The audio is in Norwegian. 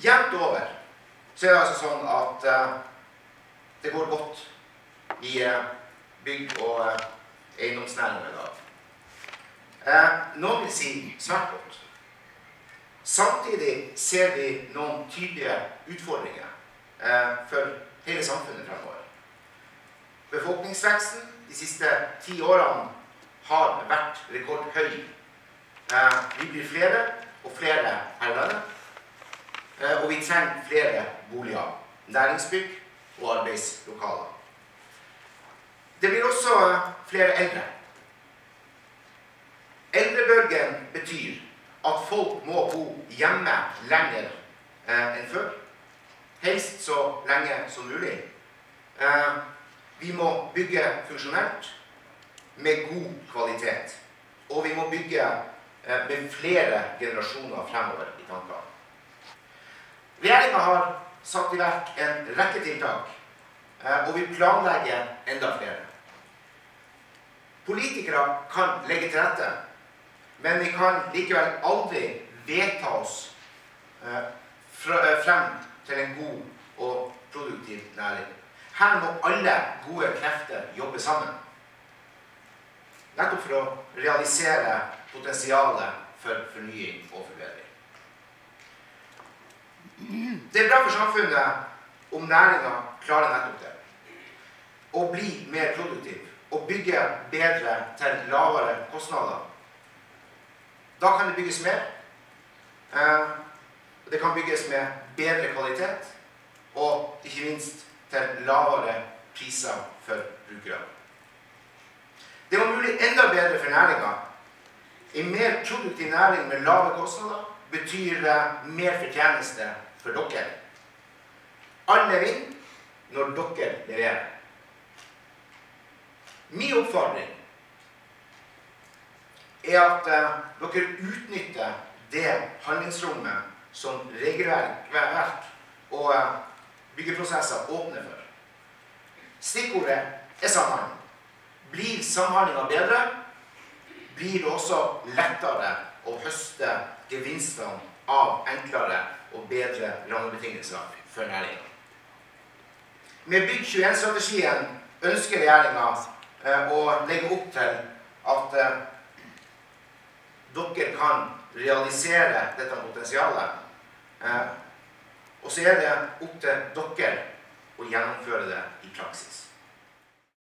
jevnt over så er det altså sånn at det går godt i bygg- og eiendomsnæringen i dag. Noen vil si svært godt. Samtidig ser vi noen tydelige utfordringer for hele samfunnet fremover. Befolkningsveksten de siste 10 årene har vært rekordhøy. Vi blir flere og flere her i landet, og vi trenger flere boliger, næringsbygg og arbeidslokaler. Det blir også flere eldre. Eldrebølgen betyr at folk må bo hjemme lenger enn før, helst så lenge som mulig. Vi må bygge funksjonelt, med god kvalitet, og vi må bygge med flere generasjoner fremover i tankene. Regjeringen har satt i verk en rekke tiltak, og vi planlegger enda flere. Politikere kan legge til rette, men vi kan likevel aldri vedta oss frem til en god og produktiv næring. Her må alle gode krefter jobbe sammen, nettopp for å realisere potensialet for fornying og forbedring. Det er bra for samfunnet om næringen klarer nettopp det. Å bli mer produktiv og bygge bedre til lavere kostnader. Da kan det bygges mer. Det kan bygges med bedre kvalitet og ikke minst til lavere priser for brukere. Det var mulig enda bedre for næringen. En mer produktiv næring med lave kostnader betyr mer fortjeneste for dere. Alle vinner når dere leverer. Min oppfordring er at dere utnytter det handlingsrommet som regelverk og byggeprosesser åpner for. Stikkordet er samhandling. Blir samhandlingen bedre, blir det også lettere å høste gevinstene av enklere og bedre rammebetingelser for næringen. Med Bygg 21-strategien ønsker regjeringen å legge opp til at dere kan realisere dette potensialet, og så er det opp til dere å gjennomføre det i praksis.